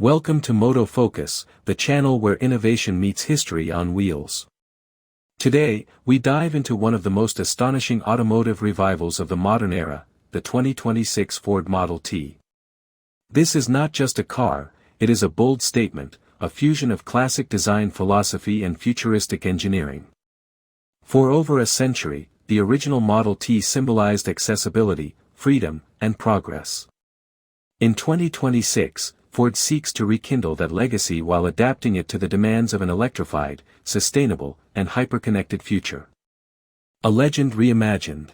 Welcome to Moto Focus, the channel where innovation meets history on wheels. Today, we dive into one of the most astonishing automotive revivals of the modern era, the 2026 Ford Model T. This is not just a car, it is a bold statement, a fusion of classic design philosophy and futuristic engineering. For over a century, the original Model T symbolized accessibility, freedom, and progress. In 2026, Ford seeks to rekindle that legacy while adapting it to the demands of an electrified, sustainable, and hyper-connected future. A legend reimagined.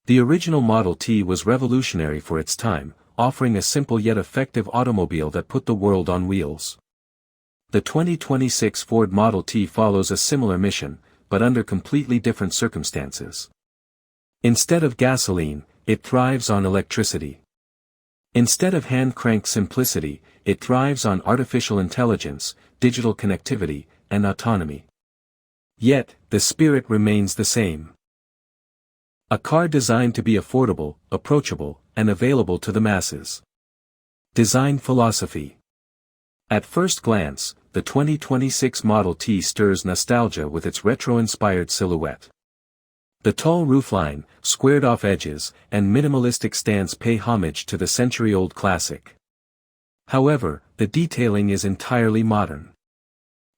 The original Model T was revolutionary for its time, offering a simple yet effective automobile that put the world on wheels. The 2026 Ford Model T follows a similar mission, but under completely different circumstances. Instead of gasoline, it thrives on electricity. Instead of hand-crank simplicity, it thrives on artificial intelligence, digital connectivity, and autonomy. Yet, the spirit remains the same. A car designed to be affordable, approachable, and available to the masses. Design philosophy. At first glance, the 2026 Model T stirs nostalgia with its retro-inspired silhouette. The tall roofline, squared-off edges, and minimalistic stance pay homage to the century-old classic. However, the detailing is entirely modern.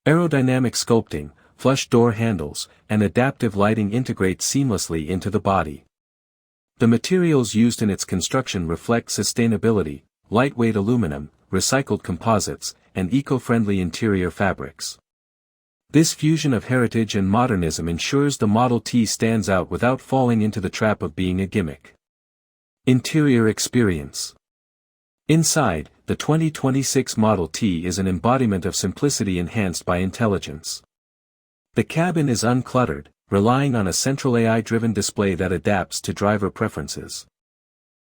Aerodynamic sculpting, flush door handles, and adaptive lighting integrate seamlessly into the body. The materials used in its construction reflect sustainability, lightweight aluminum, recycled composites, and eco-friendly interior fabrics. This fusion of heritage and modernism ensures the Model T stands out without falling into the trap of being a gimmick. Interior experience. Inside, the 2026 Model T is an embodiment of simplicity enhanced by intelligence. The cabin is uncluttered, relying on a central AI-driven display that adapts to driver preferences.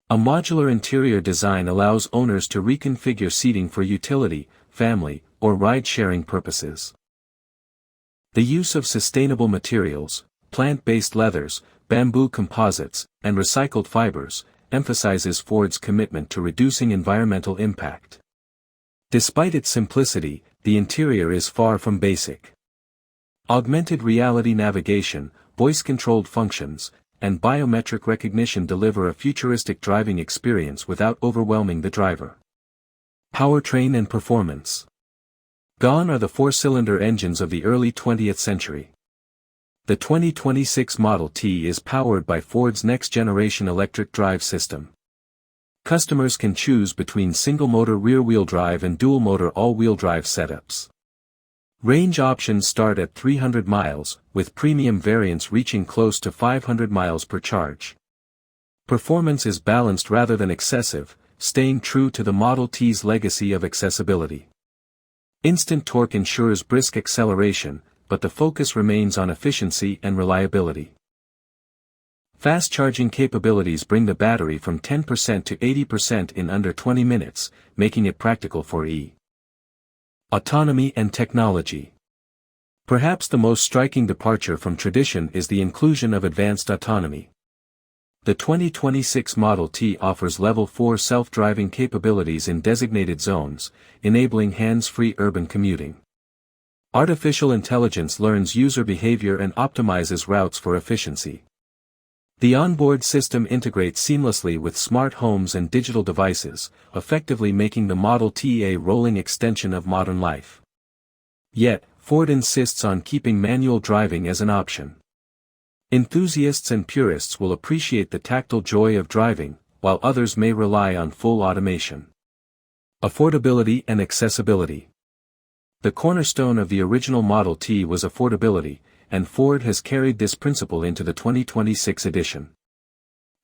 A modular interior design allows owners to reconfigure seating for utility, family, or ride-sharing purposes. The use of sustainable materials, plant-based leathers, bamboo composites, and recycled fibers, emphasizes Ford's commitment to reducing environmental impact. Despite its simplicity, the interior is far from basic. Augmented reality navigation, voice-controlled functions, and biometric recognition deliver a futuristic driving experience without overwhelming the driver. Powertrain and performance. Gone are the four-cylinder engines of the early 20th century. The 2026 Model T is powered by Ford's next-generation electric drive system. Customers can choose between single-motor rear-wheel drive and dual-motor all-wheel drive setups. Range options start at 300 miles, with premium variants reaching close to 500 miles per charge. Performance is balanced rather than excessive, staying true to the Model T's legacy of accessibility. Instant torque ensures brisk acceleration, but the focus remains on efficiency and reliability. Fast charging capabilities bring the battery from 10% to 80% in under 20 minutes, making it practical for autonomy and technology. Perhaps the most striking departure from tradition is the inclusion of advanced autonomy. The 2026 Model T offers Level 4 self-driving capabilities in designated zones, enabling hands-free urban commuting. Artificial intelligence learns user behavior and optimizes routes for efficiency. The onboard system integrates seamlessly with smart homes and digital devices, effectively making the Model T a rolling extension of modern life. Yet, Ford insists on keeping manual driving as an option. Enthusiasts and purists will appreciate the tactile joy of driving, while others may rely on full automation. Affordability and accessibility. The cornerstone of the original Model T was affordability, and Ford has carried this principle into the 2026 edition.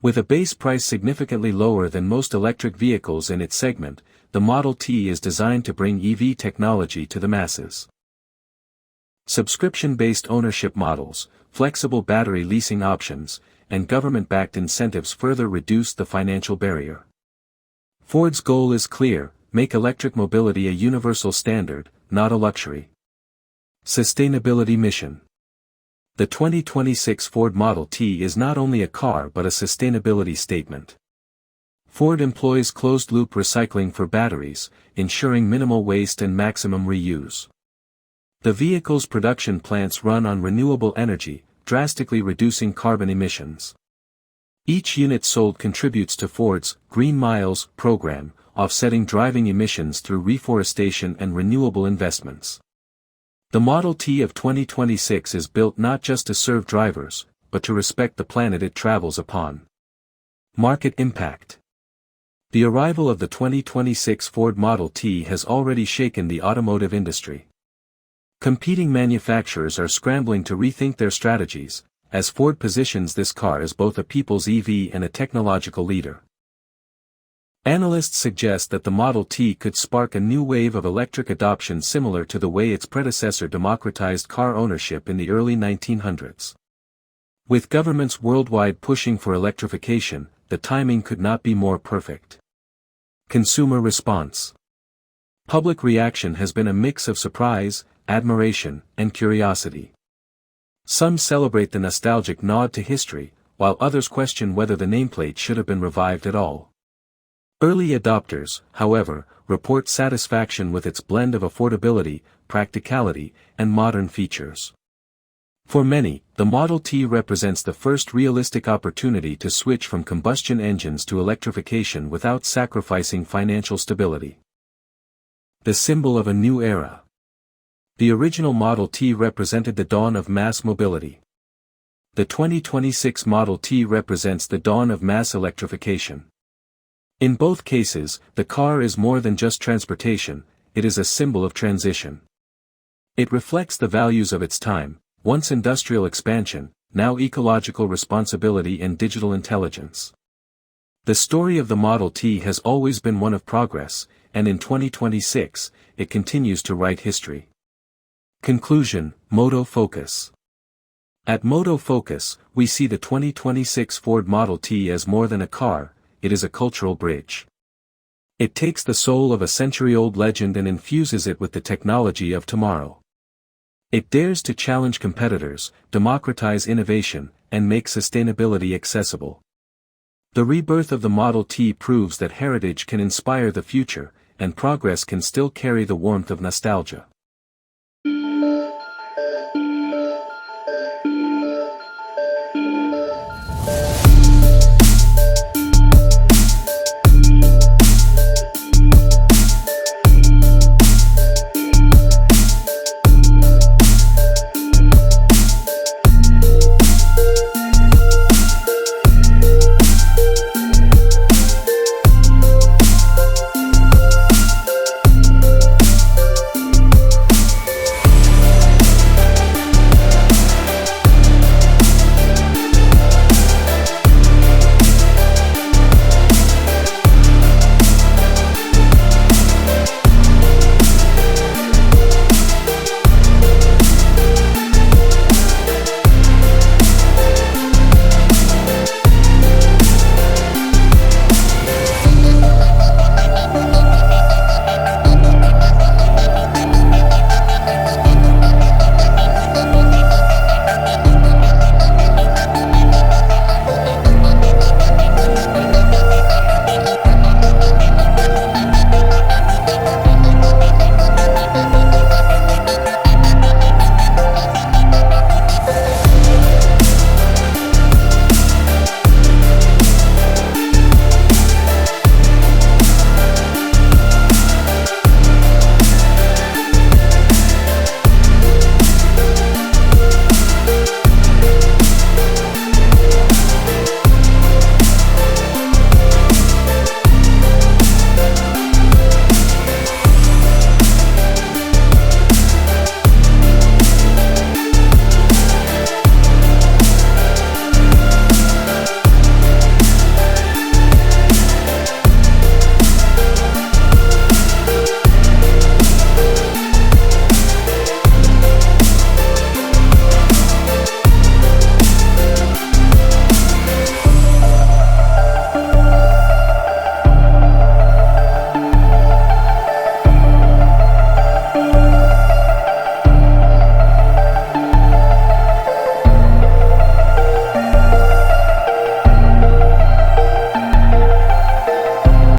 With a base price significantly lower than most electric vehicles in its segment, the Model T is designed to bring EV technology to the masses. Subscription-based ownership models, flexible battery leasing options, and government-backed incentives further reduce the financial barrier. Ford's goal is clear: make electric mobility a universal standard, not a luxury. Sustainability mission. The 2026 Ford Model T is not only a car but a sustainability statement. Ford employs closed-loop recycling for batteries, ensuring minimal waste and maximum reuse. The vehicle's production plants run on renewable energy, drastically reducing carbon emissions. Each unit sold contributes to Ford's Green Miles program, offsetting driving emissions through reforestation and renewable investments. The Model T of 2026 is built not just to serve drivers, but to respect the planet it travels upon. Market impact. The arrival of the 2026 Ford Model T has already shaken the automotive industry. Competing manufacturers are scrambling to rethink their strategies, as Ford positions this car as both a people's EV and a technological leader. Analysts suggest that the Model T could spark a new wave of electric adoption similar to the way its predecessor democratized car ownership in the early 1900s. With governments worldwide pushing for electrification, the timing could not be more perfect. Consumer response. Public reaction has been a mix of surprise, admiration, and curiosity. Some celebrate the nostalgic nod to history, while others question whether the nameplate should have been revived at all. Early adopters, however, report satisfaction with its blend of affordability, practicality, and modern features. For many, the Model T represents the first realistic opportunity to switch from combustion engines to electrification without sacrificing financial stability. The symbol of a new era. The original Model T represented the dawn of mass mobility. The 2026 Model T represents the dawn of mass electrification. In both cases, the car is more than just transportation, it is a symbol of transition. It reflects the values of its time, once industrial expansion, now ecological responsibility and digital intelligence. The story of the Model T has always been one of progress, and in 2026, it continues to write history. Conclusion: Moto Focus. At Moto Focus, we see the 2026 Ford Model T as more than a car, it is a cultural bridge. It takes the soul of a century-old legend and infuses it with the technology of tomorrow. It dares to challenge competitors, democratize innovation, and make sustainability accessible. The rebirth of the Model T proves that heritage can inspire the future, and progress can still carry the warmth of nostalgia.